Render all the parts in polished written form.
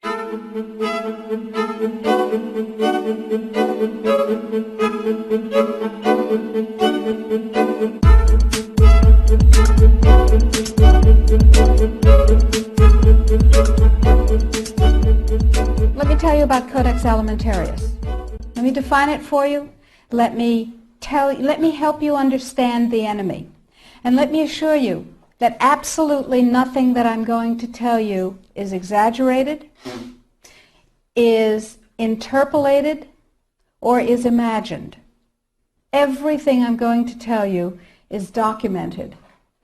Let me tell you about Codex Alimentarius. Let me define it for you. Let me help you understand the enemy. And let me assure you that absolutely nothing that I'm going to tell you is exaggerated, is interpolated, or is imagined. Everything I'm going to tell you is documented.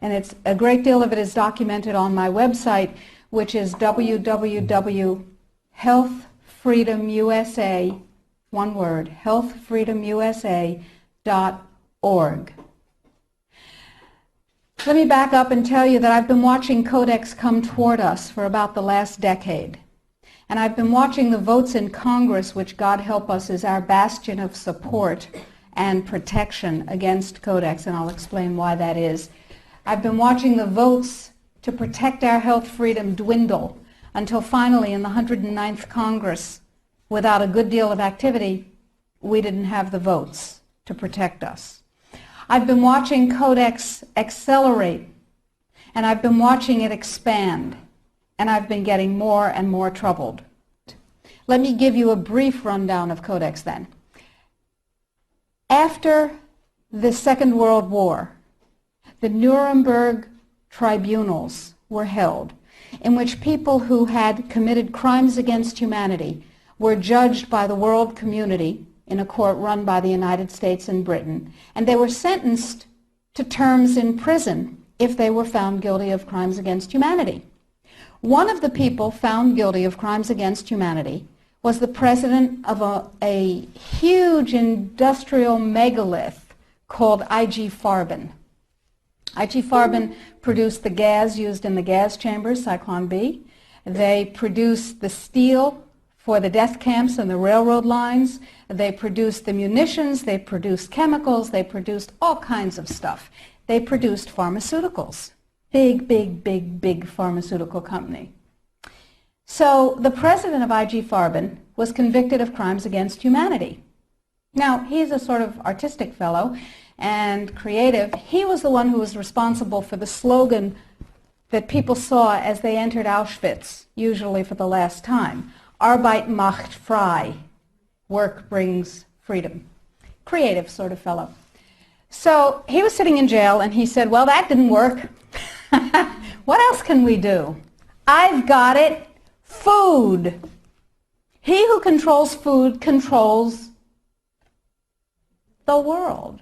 And a great deal of it is documented on my website, which is www.healthfreedomusa, one word, healthfreedomusa.org. Let me back up and tell you that I've been watching Codex come toward us for about the last decade. And I've been watching the votes in Congress, which, God help us, is our bastion of support and protection against Codex, and I'll explain why that is. I've been watching the votes to protect our health freedom dwindle until finally in the 109th Congress, without a good deal of activity, we didn't have the votes to protect us. I've been watching Codex accelerate, and I've been watching it expand, and I've been getting more and more troubled. Let me give you a brief rundown of Codex then. After the Second World War, the Nuremberg tribunals were held, in which people who had committed crimes against humanity were judged by the world community in a court run by the United States and Britain, and they were sentenced to terms in prison if they were found guilty of crimes against humanity. One of the people found guilty of crimes against humanity was the president of a huge industrial megalith called IG Farben. IG Farben produced the gas used in the gas chambers, Cyclone B. They produced the steel for the death camps and the railroad lines. They produced the munitions, they produced chemicals, they produced all kinds of stuff. They produced pharmaceuticals. Big, big, big, big pharmaceutical company. So the president of IG Farben was convicted of crimes against humanity. Now, he's a sort of artistic fellow and creative. He was the one who was responsible for the slogan that people saw as they entered Auschwitz, usually for the last time. Arbeit macht frei. Work brings freedom. Creative sort of fellow. So he was sitting in jail and he said, well, that didn't work. What else can we do? I've got it. Food. He who controls food controls the world.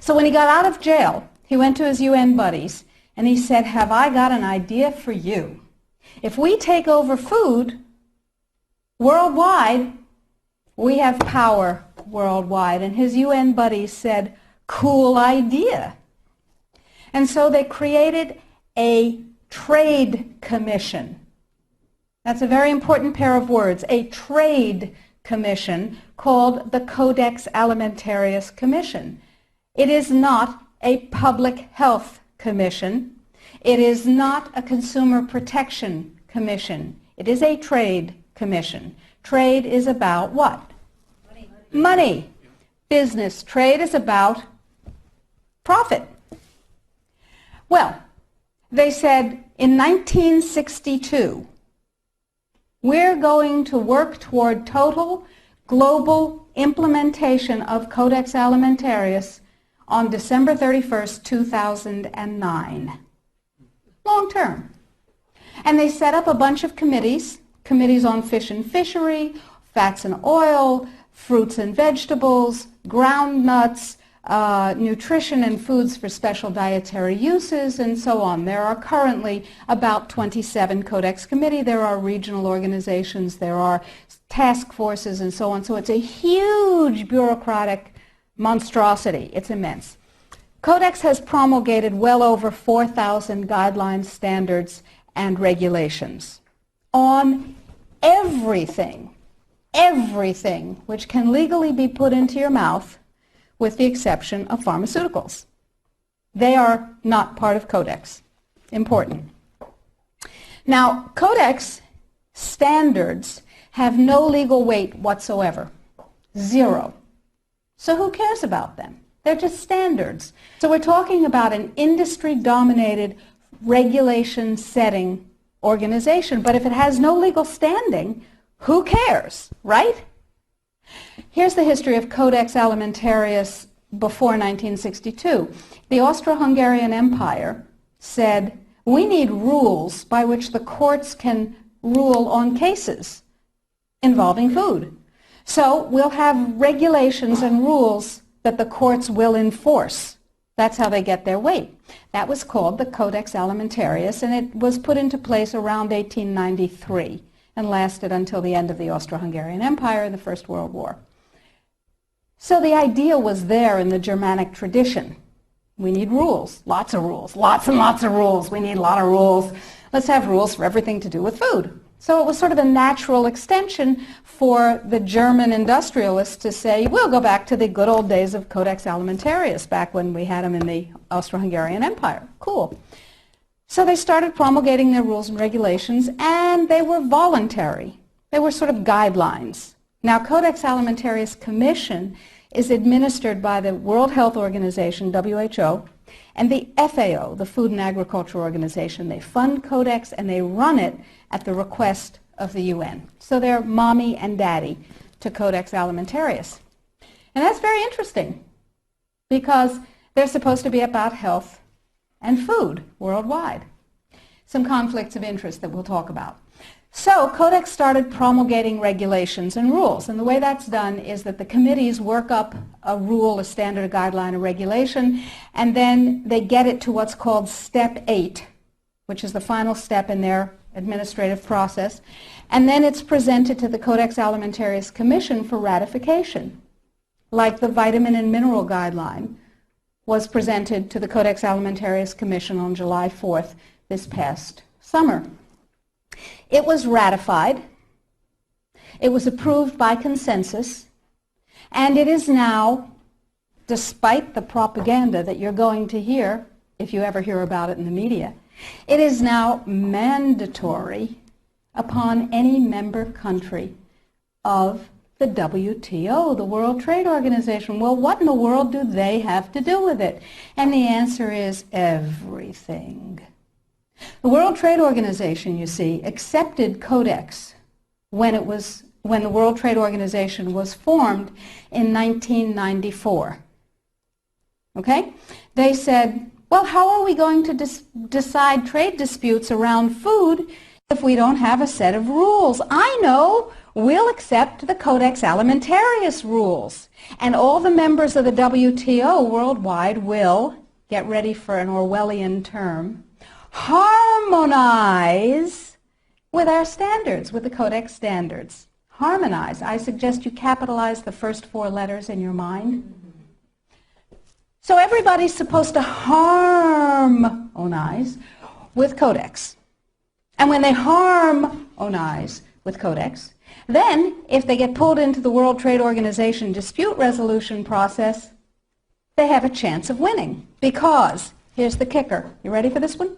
So when he got out of jail, he went to his UN buddies and he said, have I got an idea for you? If we take over food worldwide, we have power worldwide. And his UN buddies said, cool idea. And so they created a trade commission. That's a very important pair of words, a trade commission called the Codex Alimentarius Commission. It is not a public health commission. It is not a consumer protection commission. It is a trade commission. Trade is about what? Money. Business. Trade is about profit. Well, they said in 1962, we're going to work toward total global implementation of Codex Alimentarius on December 31st, 2009. Long term. And they set up a bunch of committees on fish and fishery, fats and oil, fruits and vegetables, ground nuts, nutrition and foods for special dietary uses, and so on. There are currently about 27 Codex committee. There are regional organizations. There are task forces and so on. So it's a huge bureaucratic monstrosity. It's immense. Codex has promulgated well over 4,000 guidelines, standards, and regulations on everything which can legally be put into your mouth, with the exception of pharmaceuticals. They are not part of Codex. Important. Now, Codex standards have no legal weight whatsoever. Zero. So who cares about them? They're just standards. So we're talking about an industry-dominated, regulation-setting organization. But if it has no legal standing, who cares, right? Here's the history of Codex Alimentarius before 1962. The Austro-Hungarian Empire said, we need rules by which the courts can rule on cases involving food. So we'll have regulations and rules that the courts will enforce. That's how they get their weight. That was called the Codex Alimentarius, and it was put into place around 1893 and lasted until the end of the Austro-Hungarian Empire in the First World War. So the idea was there in the Germanic tradition. We need rules, lots of rules, lots and lots of rules. We need a lot of rules. Let's have rules for everything to do with food. So it was sort of a natural extension for the German industrialists to say, we'll go back to the good old days of Codex Alimentarius, back when we had them in the Austro-Hungarian Empire. Cool. So they started promulgating their rules and regulations, and they were voluntary. They were sort of guidelines. Now, Codex Alimentarius Commission is administered by the World Health Organization, WHO, and the FAO, the Food and Agriculture Organization. They fund Codex and they run it at the request of the UN. So they're mommy and daddy to Codex Alimentarius. And that's very interesting because they're supposed to be about health and food worldwide. Some conflicts of interest that we'll talk about. So Codex started promulgating regulations and rules, and the way that's done is that the committees work up a rule, a standard, a guideline, a regulation, and then they get it to what's called Step 8, which is the final step in their administrative process, and then it's presented to the Codex Alimentarius Commission for ratification, like the vitamin and mineral guideline was presented to the Codex Alimentarius Commission on July 4th this past summer. It was ratified, it was approved by consensus, and it is now, despite the propaganda that you're going to hear, if you ever hear about it in the media, it is now mandatory upon any member country of the WTO, the World Trade Organization. Well, what in the world do they have to do with it? And the answer is everything. The World Trade Organization, you see, accepted Codex when the World Trade Organization was formed in 1994. Okay? They said, well, how are we going to decide trade disputes around food if we don't have a set of rules? I know. We'll accept the Codex Alimentarius rules. And all the members of the WTO worldwide will, get ready for an Orwellian term, harmonize with our standards, with the Codex standards. Harmonize. I suggest you capitalize the first four letters in your mind. So everybody's supposed to harmonize with Codex. And when they harmonize with Codex, then if they get pulled into the World Trade Organization dispute resolution process, they have a chance of winning. Because, here's the kicker. You ready for this one?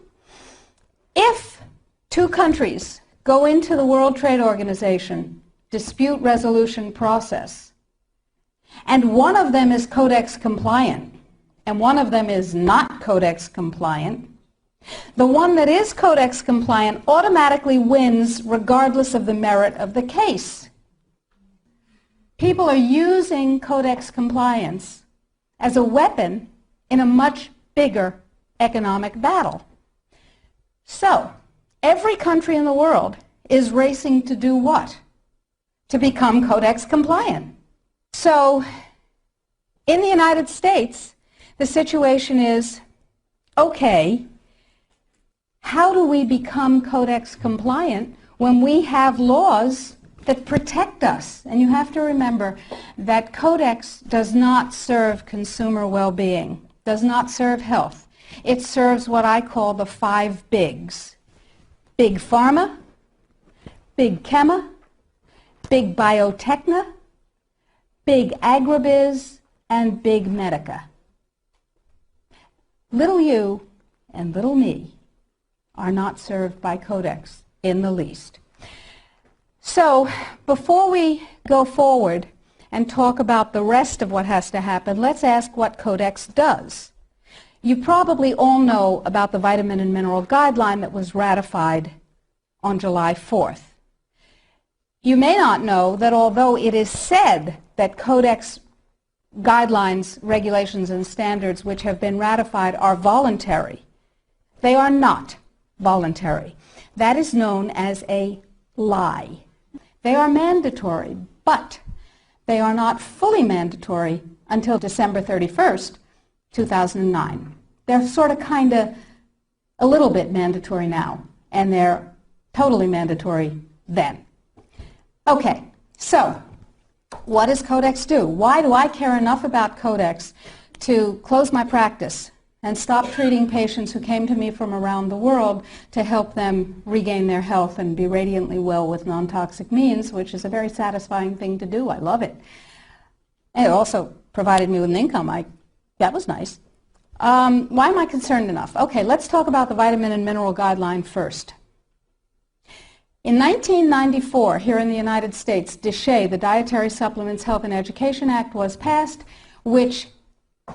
If two countries go into the World Trade Organization dispute resolution process, and one of them is Codex compliant, and one of them is not Codex compliant, the one that is Codex compliant automatically wins regardless of the merit of the case. People are using Codex compliance as a weapon in a much bigger economic battle. So, every country in the world is racing to do what? To become Codex compliant. So, in the United States, the situation is, okay, how do we become Codex compliant when we have laws that protect us? And you have to remember that Codex does not serve consumer well-being, does not serve health. It serves what I call the 5 bigs. Big Pharma, Big Chema, Big Biotechna, Big Agribiz, and Big Medica. Little you and little me are not served by Codex in the least. So before we go forward and talk about the rest of what has to happen, let's ask what Codex does. You probably all know about the vitamin and mineral guideline that was ratified on July 4th. You may not know that although it is said that Codex guidelines, regulations, and standards which have been ratified are voluntary, they are not voluntary. That is known as a lie. They are mandatory, but they are not fully mandatory until December 31st, 2009. They're sort of kind of a little bit mandatory now, and they're totally mandatory then. Okay, so what does Codex do? Why do I care enough about Codex to close my practice and stop treating patients who came to me from around the world to help them regain their health and be radiantly well with non-toxic means, which is a very satisfying thing to do. I love it. And it also provided me with an income. That was nice. Why am I concerned enough? Okay, let's talk about the vitamin and mineral guideline first. In 1994, here in the United States, DIRECTE, the Dietary Supplements, Health and Education Act, was passed, which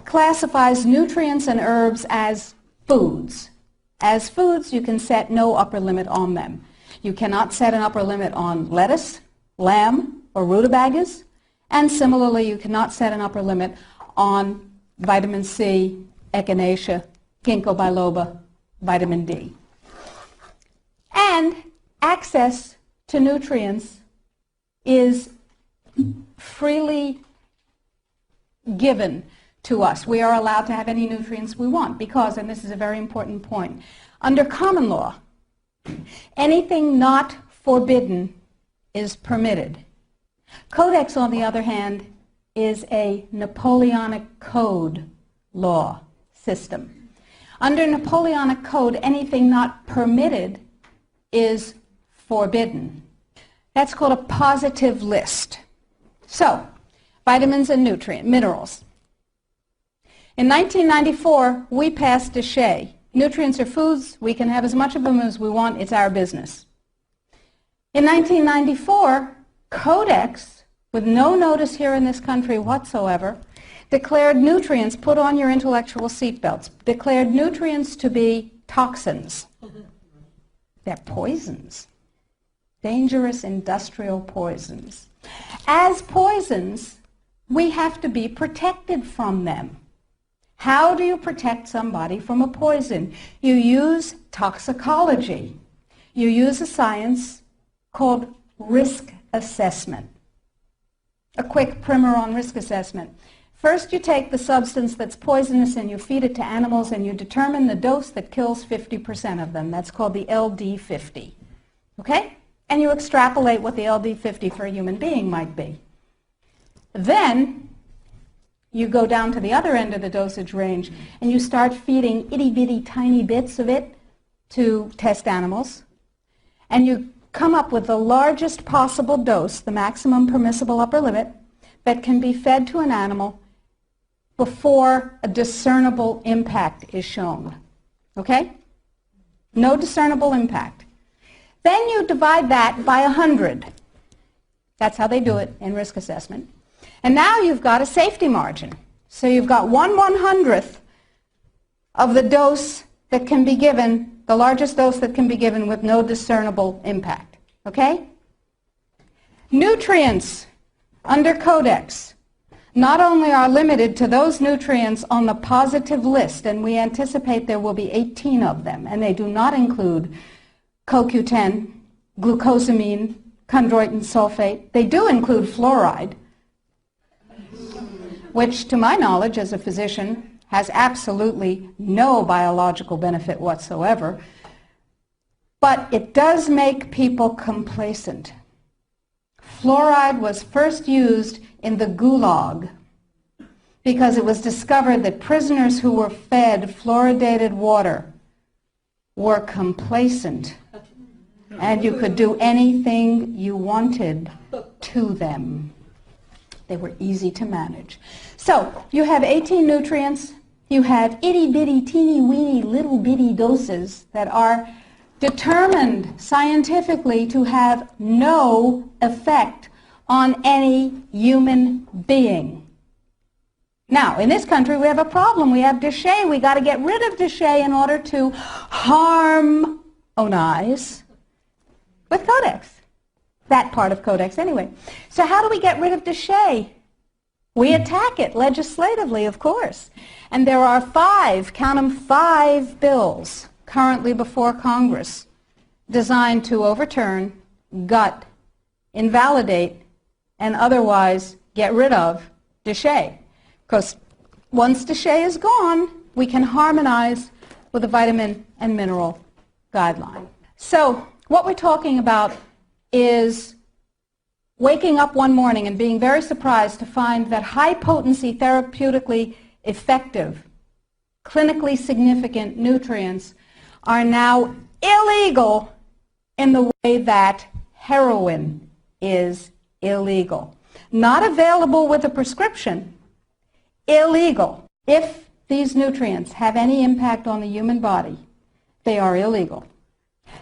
classifies nutrients and herbs as foods. As foods, you can set no upper limit on them. You cannot set an upper limit on lettuce, lamb, or rutabagas, and similarly, you cannot set an upper limit on vitamin C, echinacea, ginkgo biloba, vitamin D. And access to nutrients is freely given to us. We are allowed to have any nutrients we want because, and this is a very important point, under common law, anything not forbidden is permitted. Codex, on the other hand, is a Napoleonic Code law system. Under Napoleonic Code, anything not permitted is forbidden. That's called a positive list. So, vitamins and minerals. In 1994, we passed DIRECTE. Nutrients are foods. We can have as much of them as we want. It's our business. In 1994, Codex, with no notice here in this country whatsoever, declared nutrients, put on your intellectual seatbelts, declared nutrients to be toxins. They're poisons. Dangerous industrial poisons. As poisons, we have to be protected from them. How do you protect somebody from a poison? You use toxicology. You use a science called risk assessment. A quick primer on risk assessment. First, you take the substance that's poisonous and you feed it to animals and you determine the dose that kills 50% of them. That's called the LD50. Okay? And you extrapolate what the LD50 for a human being might be. Then, you go down to the other end of the dosage range and you start feeding itty-bitty tiny bits of it to test animals. And you come up with the largest possible dose, the maximum permissible upper limit, that can be fed to an animal before a discernible impact is shown. Okay? No discernible impact. Then you divide that by 100. That's how they do it in risk assessment. And now you've got a safety margin. So you've got 1/100th of the dose that can be given, the largest dose that can be given with no discernible impact. Okay? Nutrients under Codex not only are limited to those nutrients on the positive list, and we anticipate there will be 18 of them, and they do not include CoQ10, glucosamine, chondroitin sulfate. They do include fluoride, which, to my knowledge as a physician, has absolutely no biological benefit whatsoever. But it does make people complacent. Fluoride was first used in the Gulag because it was discovered that prisoners who were fed fluoridated water were complacent and you could do anything you wanted to them. They were easy to manage. So you have 18 nutrients. You have itty-bitty, teeny-weeny, little-bitty doses that are determined scientifically to have no effect on any human being. Now, in this country, we have a problem. We have DIRECTE. We got to get rid of DIRECTE in order to harmonize with Codex. That part of Codex, anyway. So how do we get rid of DIRECTE? We attack it legislatively, of course. And there are 5, count them, 5 bills currently before Congress designed to overturn, gut, invalidate, and otherwise get rid of DIRECTE. Because once DIRECTE is gone, we can harmonize with the vitamin and mineral guideline. So what we're talking about is waking up one morning and being very surprised to find that high-potency, therapeutically effective, clinically significant nutrients are now illegal in the way that heroin is illegal. Not available with a prescription, illegal. If these nutrients have any impact on the human body, they are illegal.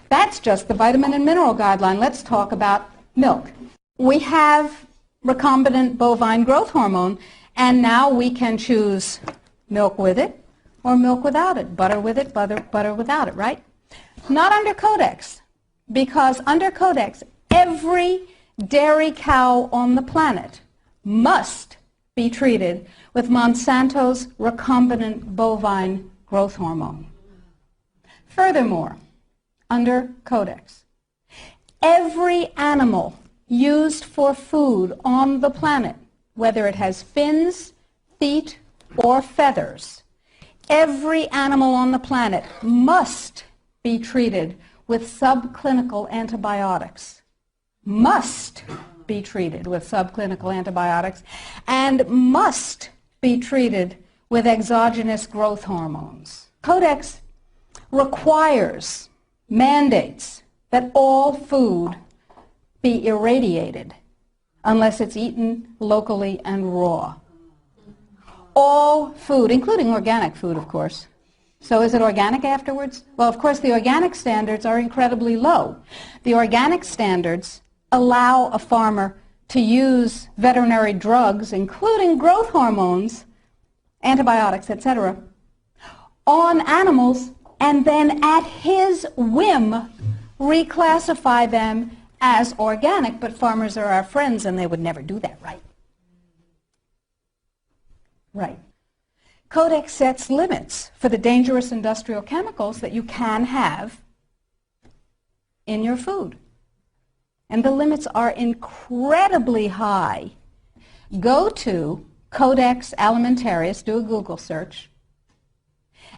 That's just the vitamin and mineral guideline. Let's talk about milk. We have recombinant bovine growth hormone, and now we can choose milk with it or milk without it, butter with it, butter without it, right? Not under Codex, because under Codex, every dairy cow on the planet must be treated with Monsanto's recombinant bovine growth hormone. Furthermore, under Codex, every animal used for food on the planet, whether it has fins, feet, or feathers, every animal on the planet must be treated with subclinical antibiotics. Must be treated with subclinical antibiotics and must be treated with exogenous growth hormones. Codex requires, mandates that all food be irradiated unless it's eaten locally and raw. All food, including organic food, of course. So is it organic afterwards? Well, of course, the organic standards are incredibly low. The organic standards allow a farmer to use veterinary drugs, including growth hormones, antibiotics, etc., on animals, and then at his whim reclassify them as organic. But farmers are our friends, and they would never do that, right? Right. Codex sets limits for the dangerous industrial chemicals that you can have in your food. And the limits are incredibly high. Go to Codex Alimentarius, do a Google search,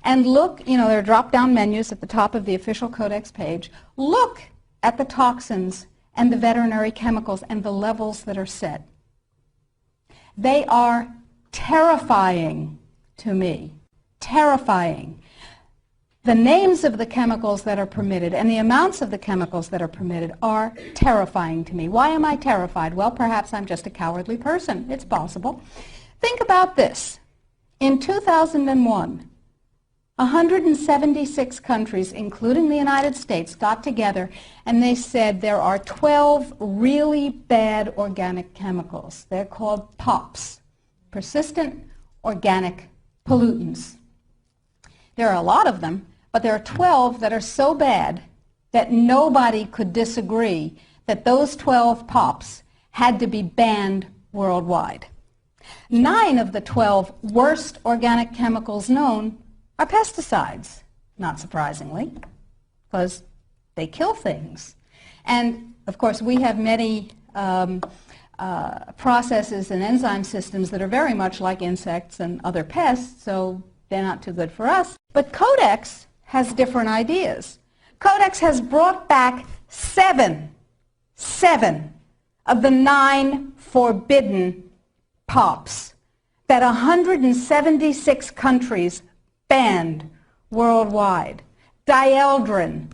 and look, there are drop-down menus at the top of the official Codex page. Look at the toxins and the veterinary chemicals and the levels that are set. They are terrifying to me. Terrifying. The names of the chemicals that are permitted and the amounts of the chemicals that are permitted are terrifying to me. Why am I terrified? Well, perhaps I'm just a cowardly person. It's possible. Think about this. In 2001, 176 countries, including the United States, got together and they said there are 12 really bad organic chemicals. They're called POPs, persistent organic pollutants. There are a lot of them, but there are 12 that are so bad that nobody could disagree that those 12 POPs had to be banned worldwide. 9 of the 12 worst organic chemicals known are pesticides, not surprisingly, because they kill things. And, of course, we have many processes and enzyme systems that are very much like insects and other pests, so they're not too good for us. But Codex has different ideas. Codex has brought back 7 of the 9 forbidden POPs that 176 countries banned worldwide. Dieldrin,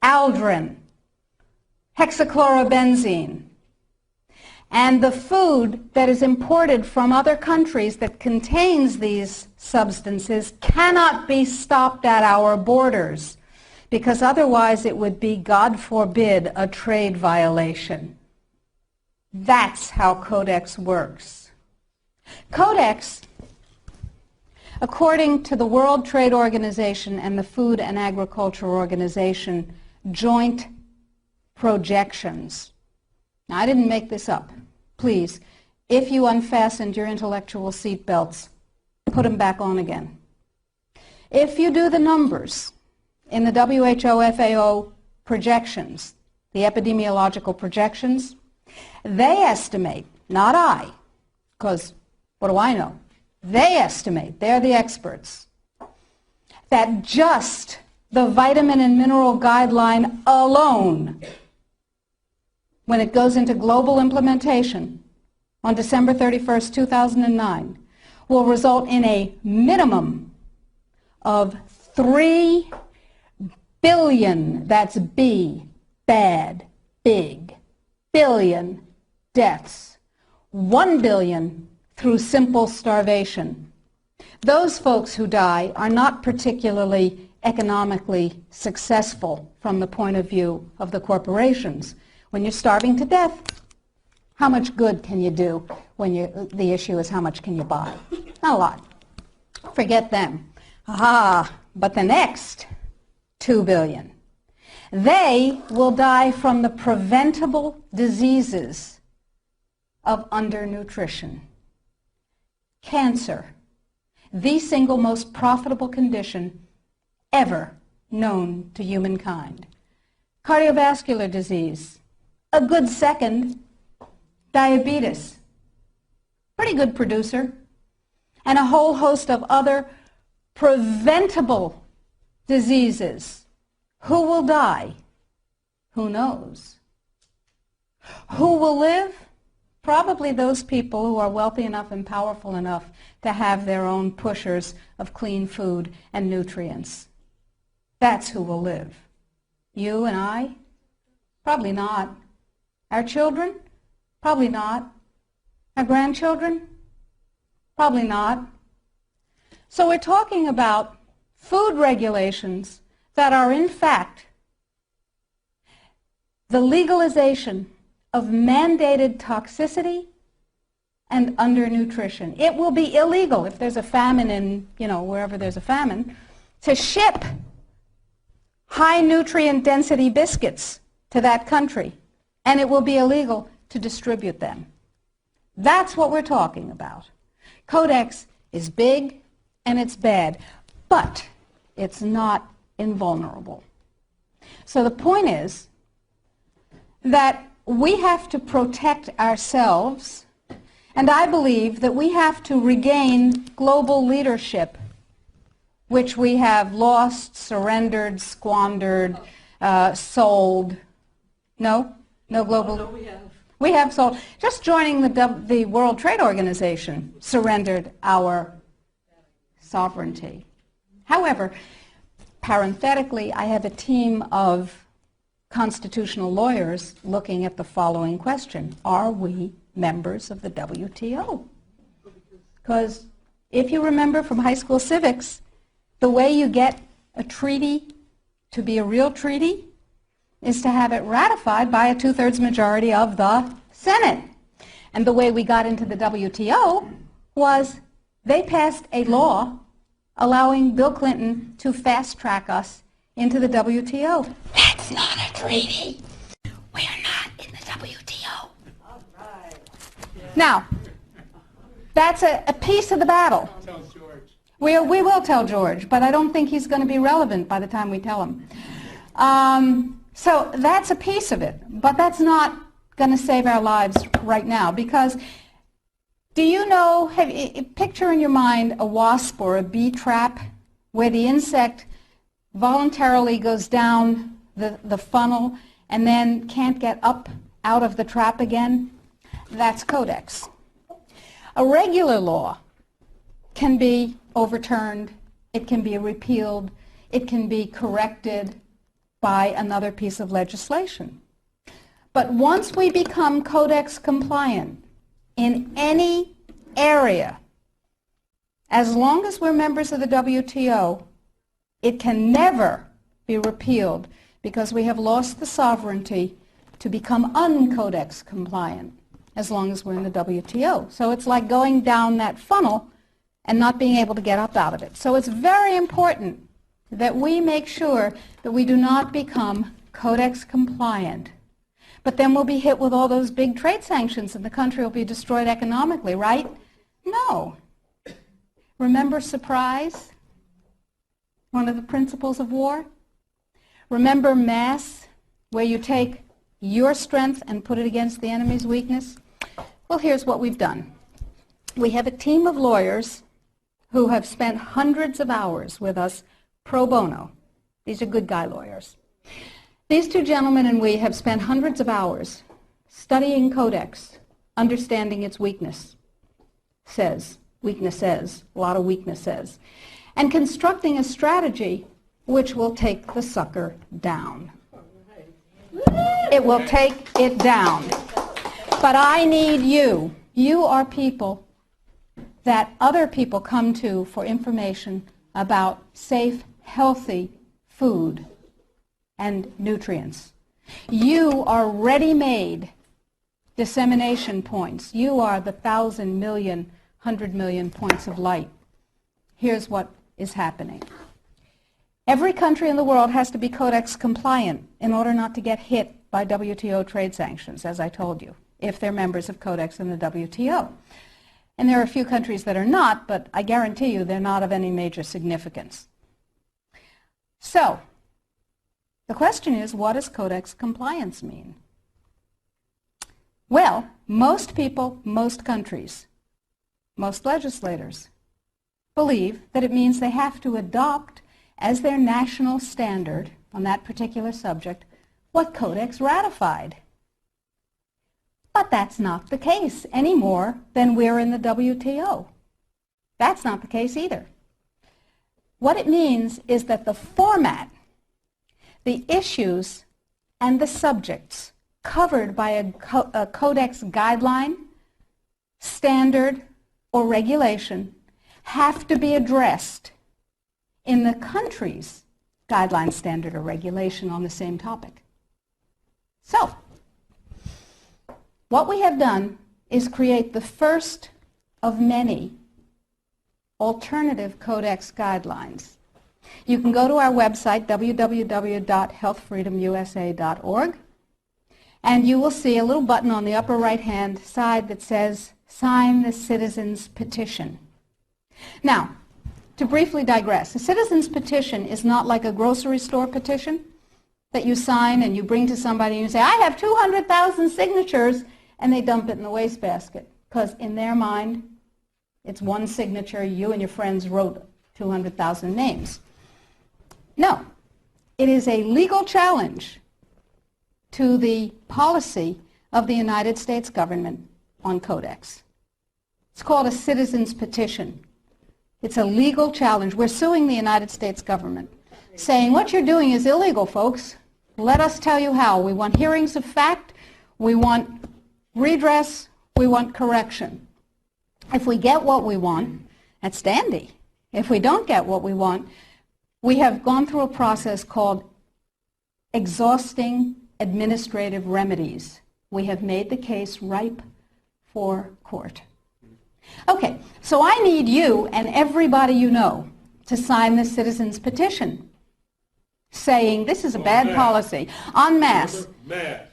aldrin, hexachlorobenzene. And the food that is imported from other countries that contains these substances cannot be stopped at our borders because otherwise it would be, God forbid, a trade violation. That's how Codex works. Codex, according to the World Trade Organization and the Food and Agriculture Organization joint projections. Now, I didn't make this up. Please, if you unfastened your intellectual seatbelts, put them back on again. If you do the numbers in the WHO-FAO projections, the epidemiological projections, they estimate, not I, because what do I know? They estimate, they're the experts, that just the vitamin and mineral guideline alone, when it goes into global implementation on December 31st, 2009, will result in a minimum of 3 billion, that's B, bad, big, billion deaths, 1 billion through simple starvation. Those folks who die are not particularly economically successful from the point of view of the corporations. When you're starving to death, how much good can you do when the issue is how much can you buy? Not a lot. Forget them. But the next 2 billion, they will die from the preventable diseases of undernutrition. Cancer, the single most profitable condition ever known to humankind. Cardiovascular disease, a good second. Diabetes, pretty good producer. And a whole host of other preventable diseases. Who will die? Who knows? Who will live? Probably those people who are wealthy enough and powerful enough to have their own pushers of clean food and nutrients. That's who will live. You and I? Probably not. Our children? Probably not. Our grandchildren? Probably not. So we're talking about food regulations that are in fact the legalization of mandated toxicity and undernutrition. It will be illegal if there's a famine in, wherever there's a famine, to ship high nutrient density biscuits to that country, and it will be illegal to distribute them. That's what we're talking about. Codex is big and it's bad, but it's not invulnerable. So the point is that we have to protect ourselves, and I believe that we have to regain global leadership, which we have lost, surrendered, squandered, sold. No global. No, we have. We have sold. Just joining the World Trade Organization surrendered our sovereignty. However, parenthetically, I have a team of constitutional lawyers looking at the following question. Are we members of the WTO? Because if you remember from high school civics, the way you get a treaty to be a real treaty is to have it ratified by a 2/3 majority of the Senate. And the way we got into the WTO was they passed a law allowing Bill Clinton to fast-track us into the WTO. That's not a treaty. We are not in the WTO. All right. Yeah. Now, that's a piece of the battle. Tell George. We will tell George, but I don't think he's going to be relevant by the time we tell him. So that's a piece of it, but that's not going to save our lives right now, because do you know, picture in your mind a wasp or a bee trap where the insect voluntarily goes down the funnel and then can't get up out of the trap again? That's Codex. A regular law can be overturned, it can be repealed, it can be corrected by another piece of legislation. But once we become Codex compliant in any area, as long as we're members of the WTO, it can never be repealed because we have lost the sovereignty to become un-Codex compliant as long as we're in the WTO. So it's like going down that funnel and not being able to get up out of it. So it's very important that we make sure that we do not become Codex compliant. But then we'll be hit with all those big trade sanctions and the country will be destroyed economically, right? No. Remember surprise? One of the principles of war? Remember mass, where you take your strength and put it against the enemy's weakness? Well, here's what we've done. We have a team of lawyers who have spent hundreds of hours with us pro bono. These are good guy lawyers. These two gentlemen and we have spent hundreds of hours studying Codex, understanding its weaknesses, a lot of weaknesses, and constructing a strategy which will take the sucker down. It will take it down. But I need you. You are people that other people come to for information about safe, healthy food and nutrients. You are ready-made dissemination points. You are the 1,000 million, 100 million points of light. Here's what is happening. Every country in the world has to be Codex compliant in order not to get hit by WTO trade sanctions, as I told you, if they're members of Codex in the WTO. And there are a few countries that are not, but I guarantee you they're not of any major significance. So, the question is, what does Codex compliance mean? Well, most people, most countries, most legislators believe that it means they have to adopt as their national standard on that particular subject what Codex ratified. But that's not the case any more than we're in the WTO. That's not the case either. What it means is that the format, the issues, and the subjects covered by a Codex guideline, standard, or regulation have to be addressed in the country's guideline, standard, or regulation on the same topic. So, what we have done is create the first of many alternative Codex guidelines. You can go to our website, www.healthfreedomusa.org, and you will see a little button on the upper right-hand side that says, Sign the Citizens Petition. Now, to briefly digress, a citizen's petition is not like a grocery store petition that you sign and you bring to somebody and you say, I have 200,000 signatures, and they dump it in the wastebasket, because in their mind, it's one signature, you and your friends wrote 200,000 names. No, it is a legal challenge to the policy of the United States government on Codex. It's called a citizen's petition. It's a legal challenge. We're suing the United States government, saying what you're doing is illegal, folks. Let us tell you how. We want hearings of fact. We want redress. We want correction. If we get what we want, that's dandy. If we don't get what we want, we have gone through a process called exhausting administrative remedies. We have made the case ripe for court. Okay, so I need you and everybody you know to sign the citizen's petition saying this is a bad policy, en masse.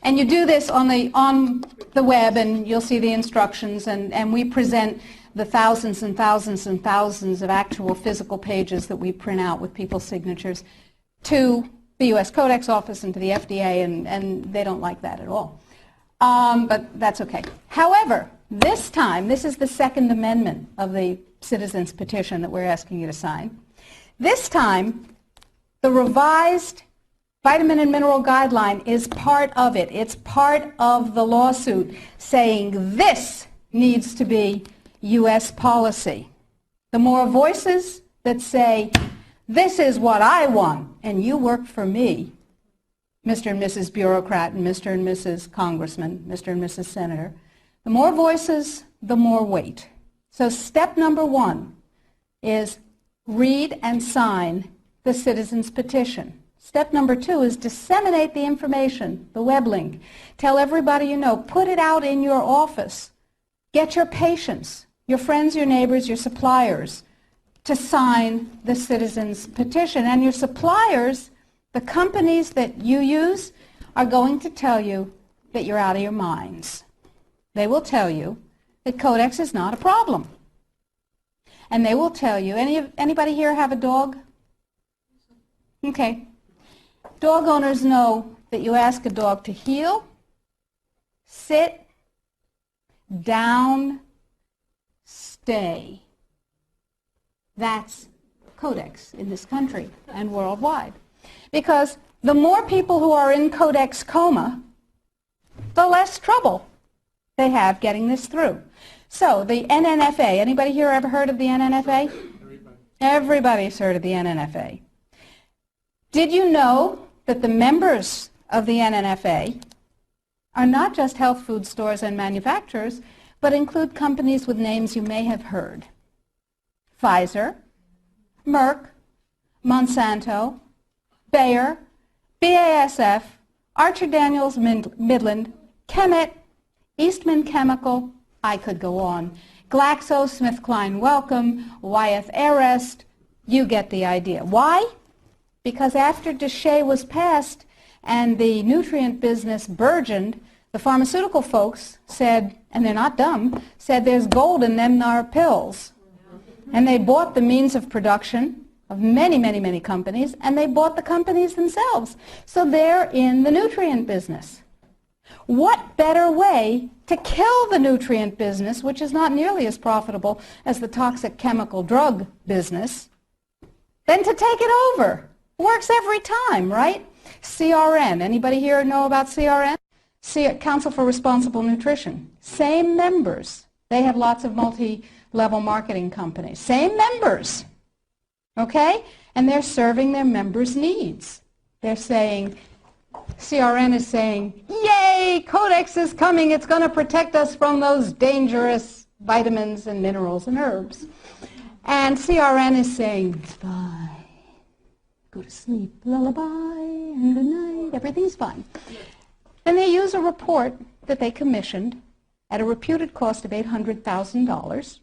And you do this on the web, and you'll see the instructions, and we present the thousands and thousands and thousands of actual physical pages that we print out with people's signatures to the U.S. Codex Office and to the FDA, and they don't like that at all. But that's okay. However, this time, this is the Second Amendment of the Citizens Petition that we're asking you to sign. This time, the revised Vitamin and Mineral Guideline is part of it. It's part of the lawsuit saying this needs to be U.S. policy. The more voices that say, this is what I want, and you work for me, Mr. and Mrs. Bureaucrat and Mr. and Mrs. Congressman, Mr. and Mrs. Senator, the more voices, the more weight. So step number one is read and sign the citizen's petition. Step number 2 is disseminate the information, the web link. Tell everybody you know. Put it out in your office. Get your patients, your friends, your neighbors, your suppliers to sign the citizens' petition. And your suppliers, the companies that you use, are going to tell you that you're out of your minds. They will tell you that Codex is not a problem. And they will tell you, anybody here have a dog? Okay. Dog owners know that you ask a dog to heel, sit, down, stay. That's Codex in this country and worldwide. Because the more people who are in Codex coma, the less trouble they have getting this through. So the NNFA, anybody here ever heard of the NNFA? Everybody's heard of the NNFA. Did you know that the members of the NNFA are not just health food stores and manufacturers, but include companies with names you may have heard? Pfizer, Merck, Monsanto, Bayer, BASF, Archer Daniels Midland, Chemet, Eastman Chemical, I could go on, GlaxoSmithKline Wellcome, Wyeth Arrest, you get the idea. Why? Because after DIRECTE was passed and the nutrient business burgeoned, the pharmaceutical folks said, and they're not dumb, said there's gold in them nar pills. And they bought the means of production of many, many, many companies, and they bought the companies themselves. So they're in the nutrient business. What better way to kill the nutrient business, which is not nearly as profitable as the toxic chemical drug business, than to take it over? Works every time, right? CRN. Anybody here know about CRN? Council for Responsible Nutrition. Same members. They have lots of multi-level marketing companies. Same members. Okay? And they're serving their members' needs. They're saying, CRN is saying, yay, Codex is coming. It's going to protect us from those dangerous vitamins and minerals and herbs. And CRN is saying, it's fine. Go to sleep, lullaby, and good night, everything's fine. And they use a report that they commissioned at a reputed cost of $800,000.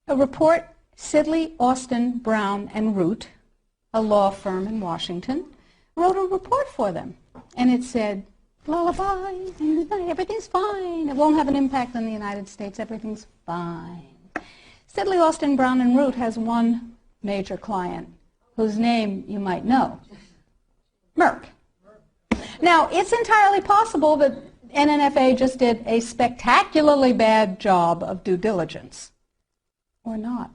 A report, Sidley, Austin, Brown, and Root, a law firm in Washington, wrote a report for them. And it said, lullaby, and good night, everything's fine. It won't have an impact on the United States, everything's fine. Sidley, Austin, Brown, and Root has one major client, whose name you might know, Merck. Now, it's entirely possible that NNFA just did a spectacularly bad job of due diligence, or not.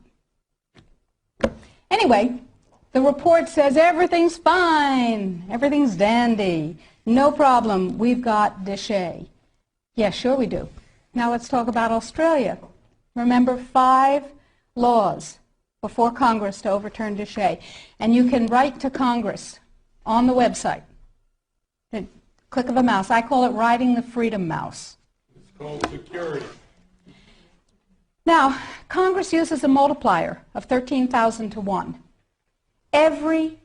Anyway, the report says everything's fine, everything's dandy, no problem, we've got DIRECTE. Yes, sure we do. Now let's talk about Australia. Remember, 5 laws before Congress to overturn DIRECTE. And you can write to Congress on the website. The click of a mouse. I call it riding the freedom mouse. It's called security. Now, Congress uses a multiplier of 13,000 to 1. Every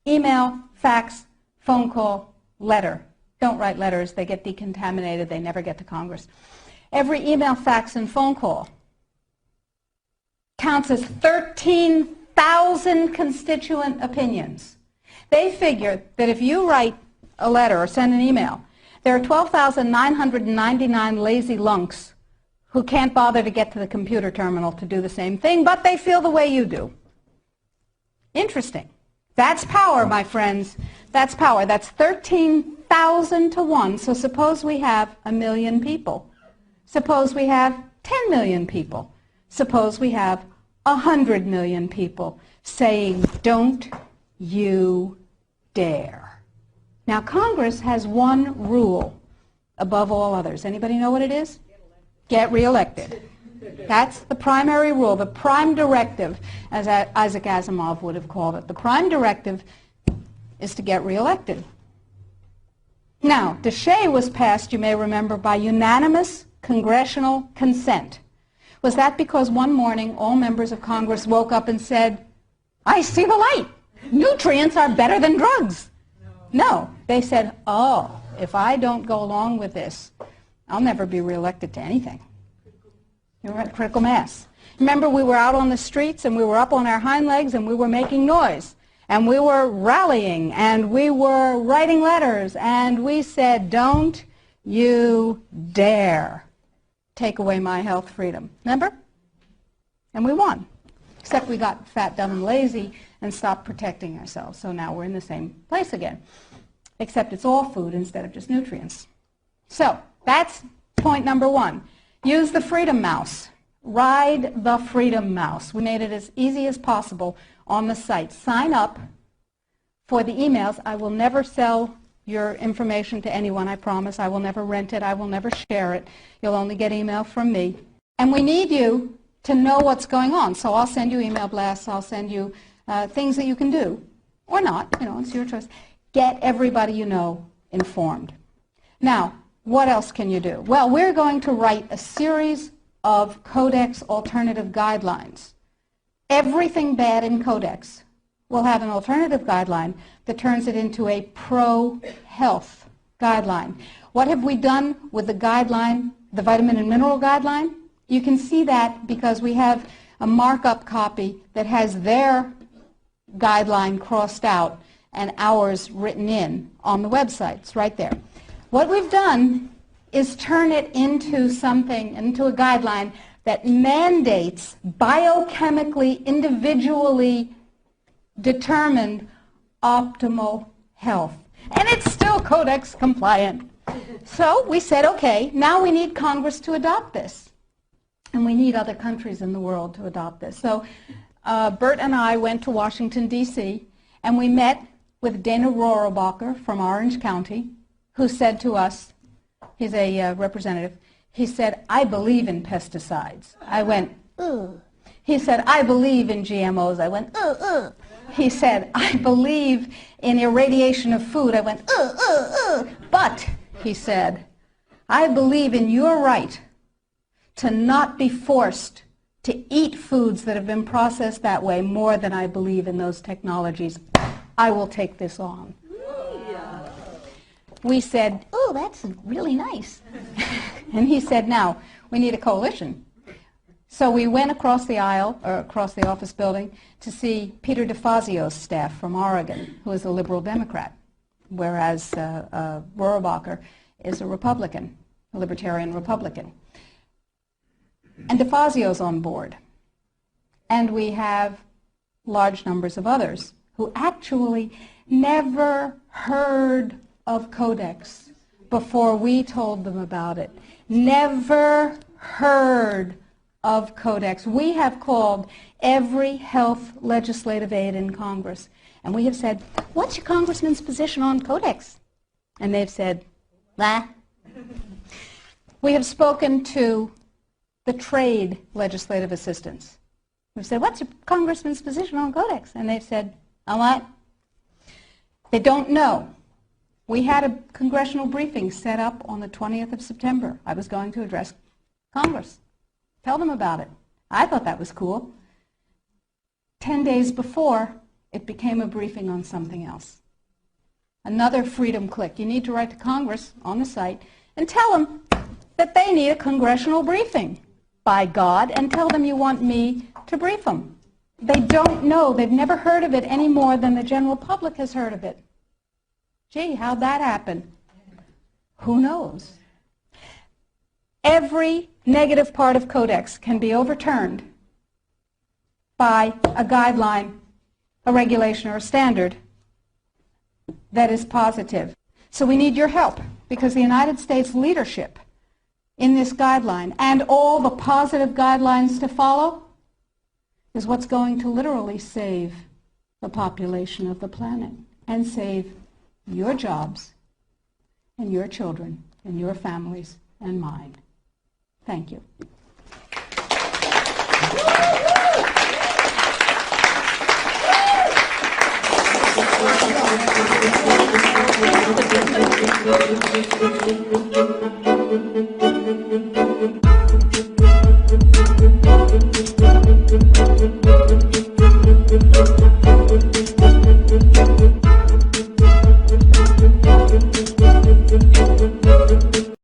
email, fax, phone call, letter. Don't write letters. They get decontaminated. They never get to Congress. Every email, fax, and phone call counts as 13,000 constituent opinions. They figure that if you write a letter or send an email, there are 12,999 lazy lunks who can't bother to get to the computer terminal to do the same thing, but they feel the way you do. Interesting. That's power, my friends. That's power. That's 13,000 to 1. So suppose we have 1 million people. Suppose we have 10 million people. Suppose we have 100 million people saying, don't you dare. Now, Congress has one rule above all others. Anybody know what it is? Get reelected. That's the primary rule, the prime directive, as Isaac Asimov would have called it. The prime directive is to get reelected. Now, DIRECTE was passed, you may remember, by unanimous congressional consent. Was that because one morning all members of Congress woke up and said, I see the light. nutrients are better than drugs. No. They said, oh, if I don't go along with this, I'll never be reelected to anything. You're right, critical mass. Remember, we were out on the streets and we were up on our hind legs and we were making noise. And we were rallying and we were writing letters and we said, don't you dare take away my health freedom. Remember? And we won. Except we got fat, dumb, and lazy and stopped protecting ourselves. So now we're in the same place again. Except it's all food instead of just nutrients. So that's point number one. Use the freedom mouse. Ride the freedom mouse. We made it as easy as possible on the site. Sign up for the emails. I will never sell your information to anyone, I promise. I will never rent it. I will never share it. You'll only get email from me. And we need you to know what's going on. So I'll send you email blasts. I'll send you things that you can do. Or not. You know, it's your choice. Get everybody you know informed. Now, what else can you do? Well, we're going to write a series of Codex alternative guidelines. Everything bad in Codex will have an alternative guideline that turns it into a pro-health guideline. What have we done with the guideline, the vitamin and mineral guideline? You can see that because we have a markup copy that has their guideline crossed out and ours written in on the website. It's right there. What we've done is turn it into something, into a guideline that mandates biochemically, individually determined optimal health. And it's still Codex compliant. So we said, okay, now we need Congress to adopt this. And we need other countries in the world to adopt this. So Bert and I went to Washington, D.C., and we met with Dana Rohrabacher from Orange County, who said to us, he's a representative, he said, I believe in pesticides. I went, ugh. He said, I believe in GMOs. I went, ugh, ugh. He said, I believe in irradiation of food. I went, ugh, ugh, ugh. But, he said, I believe in your right to not be forced to eat foods that have been processed that way more than I believe in those technologies. I will take this on. We said, oh, that's really nice. And he said, now, we need a coalition. So we went across the aisle, or across the office building, to see Peter DeFazio's staff from Oregon, who is a liberal Democrat, whereas Rohrabacher is a Republican, a libertarian Republican. And DeFazio's on board. And we have large numbers of others who actually never heard of Codex before we told them about it. Never heard of Codex. We have called every health legislative aide in Congress, and we have said, what's your congressman's position on Codex? And they've said, blah. We have spoken to the trade legislative assistants. We've said, what's your congressman's position on Codex? And they've said, a what? They don't know. We had a congressional briefing set up on the 20th of September. I was going to address Congress. Tell them about it. I thought that was cool. 10 days before, it became a briefing on something else. Another freedom click. You need to write to Congress on the site and tell them that they need a congressional briefing, by God, and tell them you want me to brief them. They don't know. They've never heard of it any more than the general public has heard of it. Gee, how'd that happen? Who knows? Every negative part of Codex can be overturned by a guideline, a regulation, or a standard that is positive. So we need your help, because the United States leadership in this guideline and all the positive guidelines to follow is what's going to literally save the population of the planet and save your jobs and your children and your families and mine. Thank you.